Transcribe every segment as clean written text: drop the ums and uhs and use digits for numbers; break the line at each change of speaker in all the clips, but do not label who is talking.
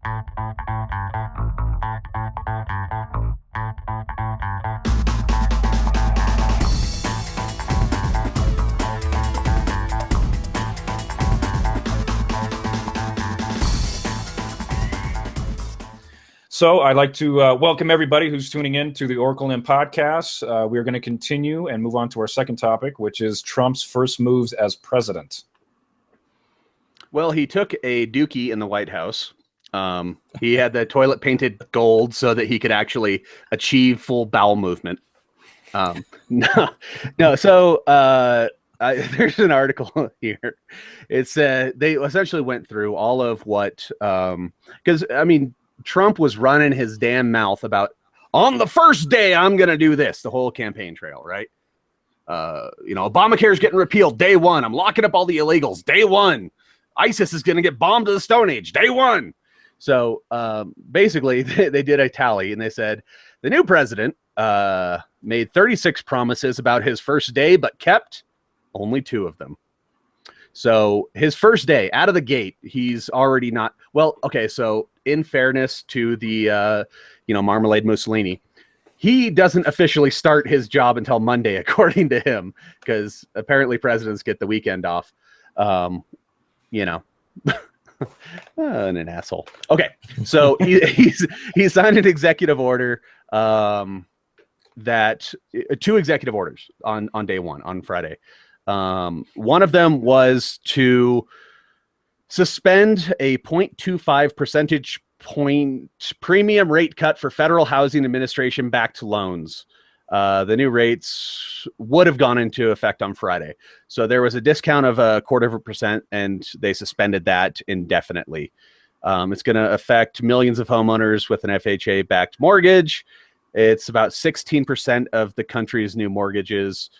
So I'd like to welcome everybody who's tuning in to the Oracle In podcast. We're going to continue and move on to our second topic, which is Trump's first moves as president.
Well, he took a dookie in the White House. He had the toilet painted gold so that he could actually achieve full bowel movement. No. So there's an article here. It's they essentially went through all of what because Trump was running his damn mouth about on the first day I'm going to do this, the whole campaign trail, right? Obamacare is getting repealed day one. I'm locking up all the illegals day one. ISIS is going to get bombed to the Stone Age day one. So basically they did a tally and they said the new president made 36 promises about his first day, but kept only 2 of them. So his first day out of the gate, he's already not well. Okay. So in fairness to the, Marmalade Mussolini, he doesn't officially start his job until Monday, according to him, because apparently presidents get the weekend off. And an asshole. Okay. So he signed an executive order that 2 executive orders on day one, on Friday. One of them was to suspend a 0.25 percentage point premium rate cut for Federal Housing Administration backed loans. The new rates would have gone into effect on Friday. So there was a discount of 0.25%, and they suspended that indefinitely. It's going to affect millions of homeowners with an FHA backed mortgage. It's about 16% of the country's new mortgages.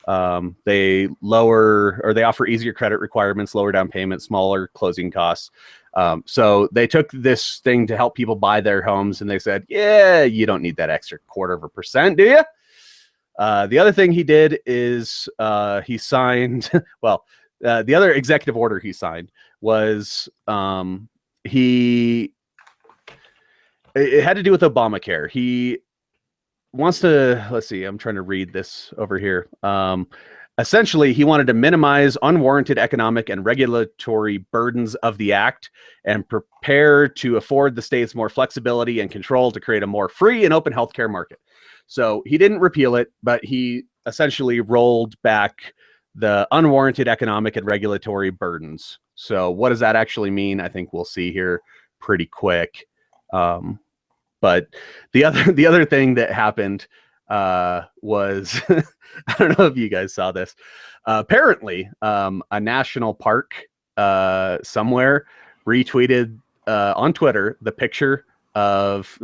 They offer easier credit requirements, lower down payments, smaller closing costs. So they took this thing to help people buy their homes, and they said, yeah, you don't need that extra 0.25%, do you? The other thing he did is he signed, the other executive order he signed was it had to do with Obamacare. He wants to, let's see, I'm trying to read this over here. Essentially, he wanted to minimize unwarranted economic and regulatory burdens of the act and prepare to afford the states more flexibility and control to create a more free and open healthcare market. So he didn't repeal it, but he essentially rolled back the unwarranted economic and regulatory burdens. So what does that actually mean? I think we'll see here pretty quick. But the other thing that happened was I don't know if you guys saw this. Apparently, a national park somewhere retweeted on Twitter the picture of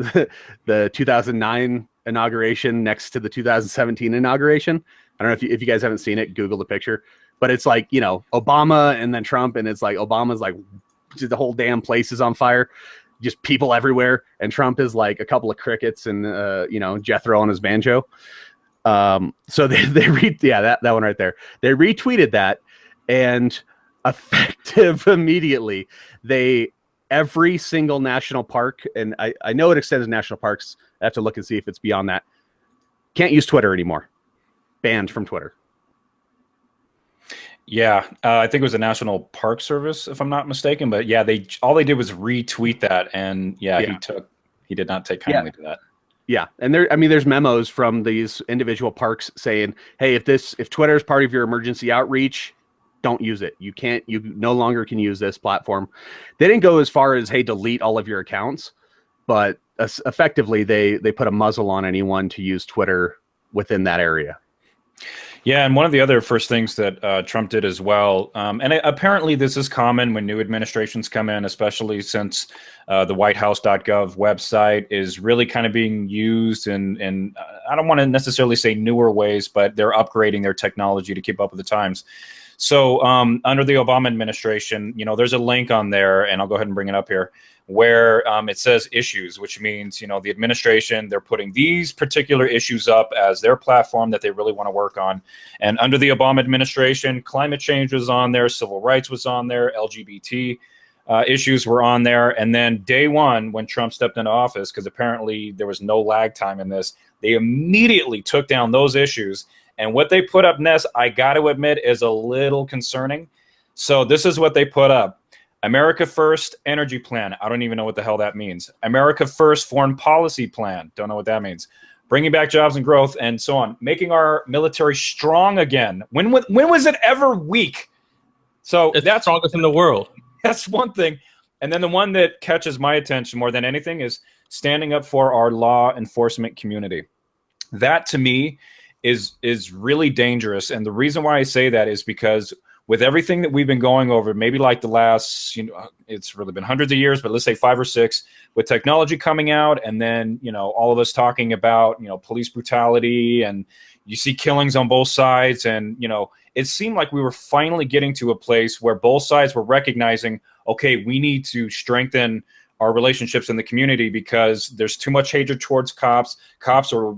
the 2009 inauguration next to the 2017 inauguration. I don't know if you guys haven't seen it. Google the picture, but it's like Obama and then Trump, and it's like Obama's like the whole damn place is on fire. Just people everywhere, and Trump is like a couple of crickets and Jethro on his banjo. So they that one right there. They retweeted that, and effective immediately, every single national park, and I know it extends to national parks. I have to look and see if it's beyond that. Can't use Twitter anymore. Banned from Twitter.
Yeah, I think it was the National Park Service, if I'm not mistaken. But yeah, all they did was retweet that, and he did not take kindly to that.
Yeah, and there's memos from these individual parks saying, hey, if Twitter is part of your emergency outreach, don't use it. You no longer can use this platform. They didn't go as far as, hey, delete all of your accounts, but effectively they put a muzzle on anyone to use Twitter within that area.
Yeah, and one of the other first things that Trump did as well, and apparently this is common when new administrations come in, especially since the WhiteHouse.gov website is really kind of being used in I don't want to necessarily say newer ways, but they're upgrading their technology to keep up with the times. So under the Obama administration, there's a link on there, and I'll go ahead and bring it up here, where it says issues, which means, the administration, they're putting these particular issues up as their platform that they really want to work on. And under the Obama administration, climate change was on there, civil rights was on there, LGBT issues were on there. And then day one, when Trump stepped into office, because apparently there was no lag time in this, they immediately took down those issues. And what they put up next, I got to admit, is a little concerning. So this is what they put up. America First Energy Plan. I don't even know what the hell that means. America First Foreign Policy Plan. Don't know what that means. Bringing back jobs and growth and so on. Making our military strong again. When was it ever weak? So
it's
that's
strongest in the world.
That's one thing. And then the one that catches my attention more than anything is standing up for our law enforcement community. That to me is really dangerous. And the reason why I say that is because with everything that we've been going over, maybe like the last, it's really been hundreds of years, but let's say 5 or 6, with technology coming out, and then, all of us talking about, police brutality, and you see killings on both sides. And, it seemed like we were finally getting to a place where both sides were recognizing, okay, we need to strengthen our relationships in the community because there's too much hatred towards cops. Cops are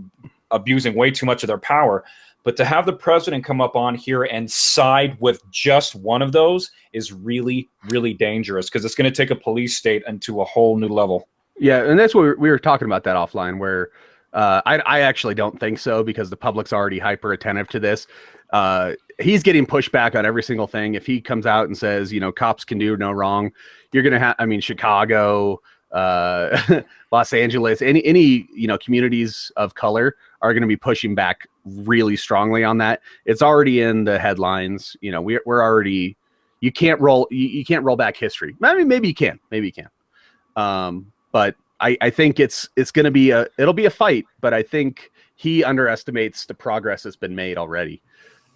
abusing way too much of their power. But to have the president come up on here and side with just one of those is really, really dangerous, because it's going to take a police state into a whole new level.
Yeah, and that's what we were talking about that offline, where I actually don't think so, because the public's already hyper attentive to this. He's getting pushback on every single thing. If he comes out and says, cops can do no wrong, you're going to have, Chicago, Los Angeles, any communities of color are going to be pushing back really strongly on that. It's already in the headlines. We're already, you can't roll back history. I mean, maybe you can, but I think it's going to be it'll be a fight, but I think he underestimates the progress that's been made already.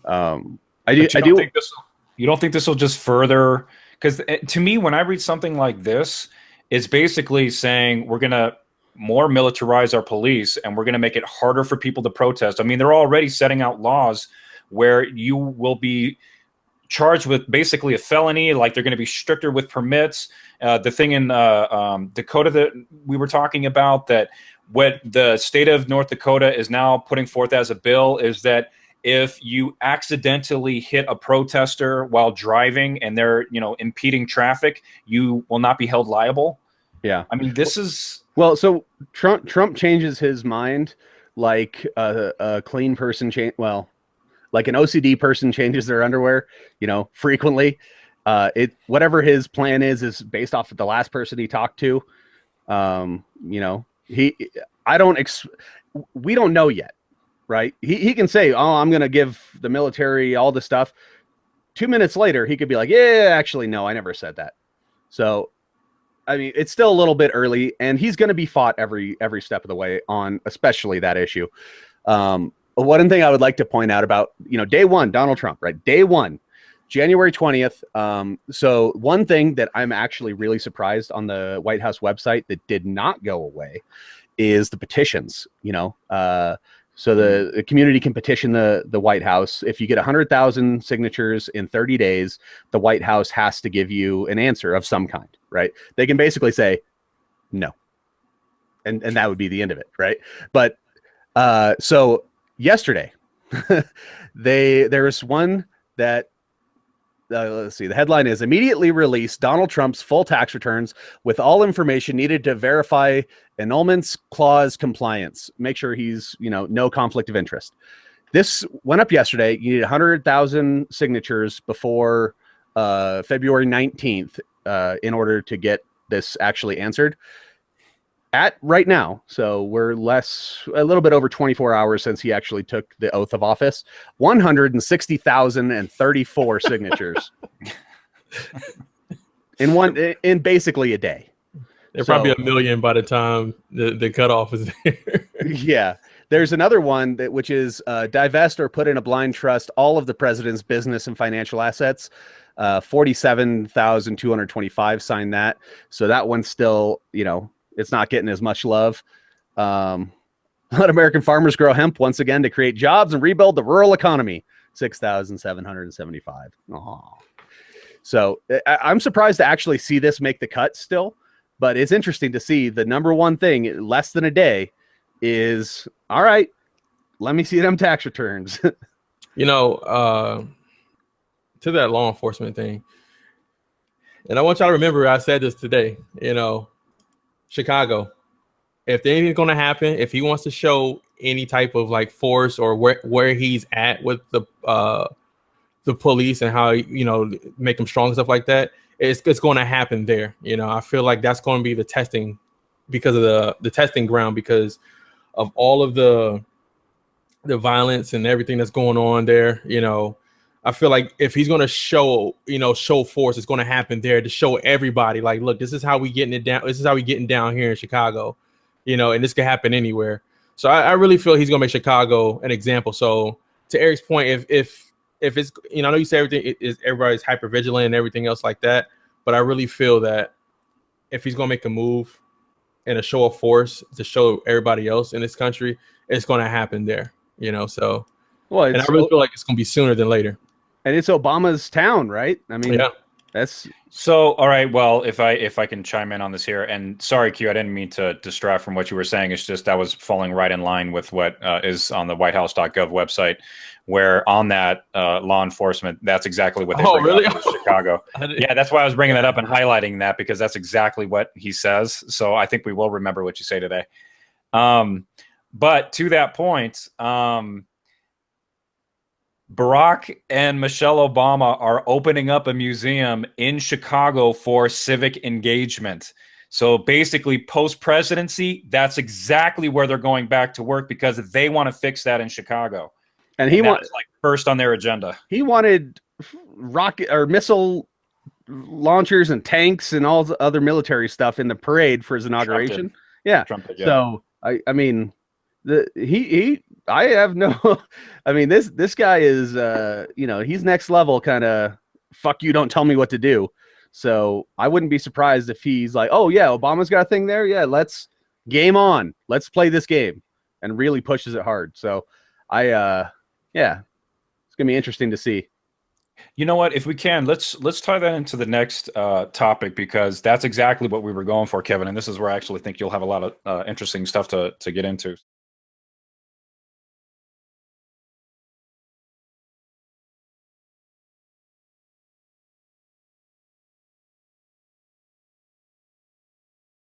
You
don't think this will just further, because to me, when I read something like this, it's basically saying we're going to more militarize our police, and we're going to make it harder for people to protest. I mean, they're already setting out laws where you will be charged with basically a felony, like they're going to be stricter with permits. The thing in Dakota that we were talking about, that what the state of North Dakota is now putting forth as a bill, is that if you accidentally hit a protester while driving and they're, impeding traffic, you will not be held liable.
Yeah.
I mean, this is...
Well, so Trump changes his mind like a clean person like an OCD person changes their underwear, frequently. Whatever his plan is based off of the last person he talked to. We don't know yet, right? He can say, "Oh, I'm going to give the military all the stuff." 2 minutes later, he could be like, "Yeah, actually, no, I never said that." So, I mean, it's still a little bit early, and he's going to be fought every step of the way on, especially that issue. One thing I would like to point out about, day one, Donald Trump, right? Day one, January 20th. So one thing that I'm actually really surprised on the White House website that did not go away is the petitions. So the community can petition the White House. If you get 100,000 signatures in 30 days, the White House has to give you an answer of some kind, right? They can basically say no. And that would be the end of it, right? But so yesterday, there's one that, let's see, the headline is immediately release Donald Trump's full tax returns with all information needed to verify annulments clause compliance. Make sure he's, no conflict of interest. This went up yesterday. You need 100,000 signatures before February 19th in order to get this actually answered. At right now, so we're a little bit over 24 hours since he actually took the oath of office, 160,034 signatures in basically a day.
There's probably 1 million by the time the cutoff is there.
Yeah. There's another one which is divest or put in a blind trust all of the president's business and financial assets. 47,225 signed that. So that one's still, it's not getting as much love. Let American farmers grow hemp once again to create jobs and rebuild the rural economy. 6,775. Oh, so I'm surprised to actually see this make the cut still, but it's interesting to see the number one thing less than a day is, all right, let me see them tax returns.
To that law enforcement thing, And I want y'all to remember I said this today, Chicago. If anything's going to happen, if he wants to show any type of like force or where he's at with the police and how, make them strong and stuff like that, it's going to happen there. I feel like that's going to be the testing because of the testing ground, because of all of the violence and everything that's going on there. I feel like if he's going to show force, it's going to happen there to show everybody like, look, this is how we getting it down. This is how we getting down here in Chicago, and this could happen anywhere. So I really feel he's going to make Chicago an example. So to Eric's point, if it's, I know you say everybody's hyper vigilant and everything else like that, but I really feel that if he's going to make a move and a show of force to show everybody else in this country, it's going to happen there, so. Well, and I really feel like it's going to be sooner than later.
And it's Obama's town, right? I mean,
yeah.
That's
so. All right. Well, if I can chime in on this here, and sorry, Q, I didn't mean to distract from what you were saying. It's just that was falling right in line with what is on the WhiteHouse.gov website, where on that law enforcement, that's exactly what they bring up in Chicago. Yeah, that's why I was bringing that up and highlighting that, because that's exactly what he says. So I think we will remember what you say today. But to that point, Barack and Michelle Obama are opening up a museum in Chicago for civic engagement. So basically, post-presidency, that's exactly where they're going back to work, because they want to fix that in Chicago.
And he wants
like first on their agenda.
He wanted rocket or missile launchers and tanks and all the other military stuff in the parade for his inauguration. Yeah.
Trump did, yeah.
So I mean, I have no. I mean, this guy is he's next level kind of. Fuck you! Don't tell me what to do. So I wouldn't be surprised if he's like, oh yeah, Obama's got a thing there. Yeah, let's game on. Let's play this game, and really pushes it hard. So it's gonna be interesting to see.
You know what? If we can, let's tie that into the next topic, because that's exactly what we were going for, Kevin. And this is where I actually think you'll have a lot of interesting stuff to get into.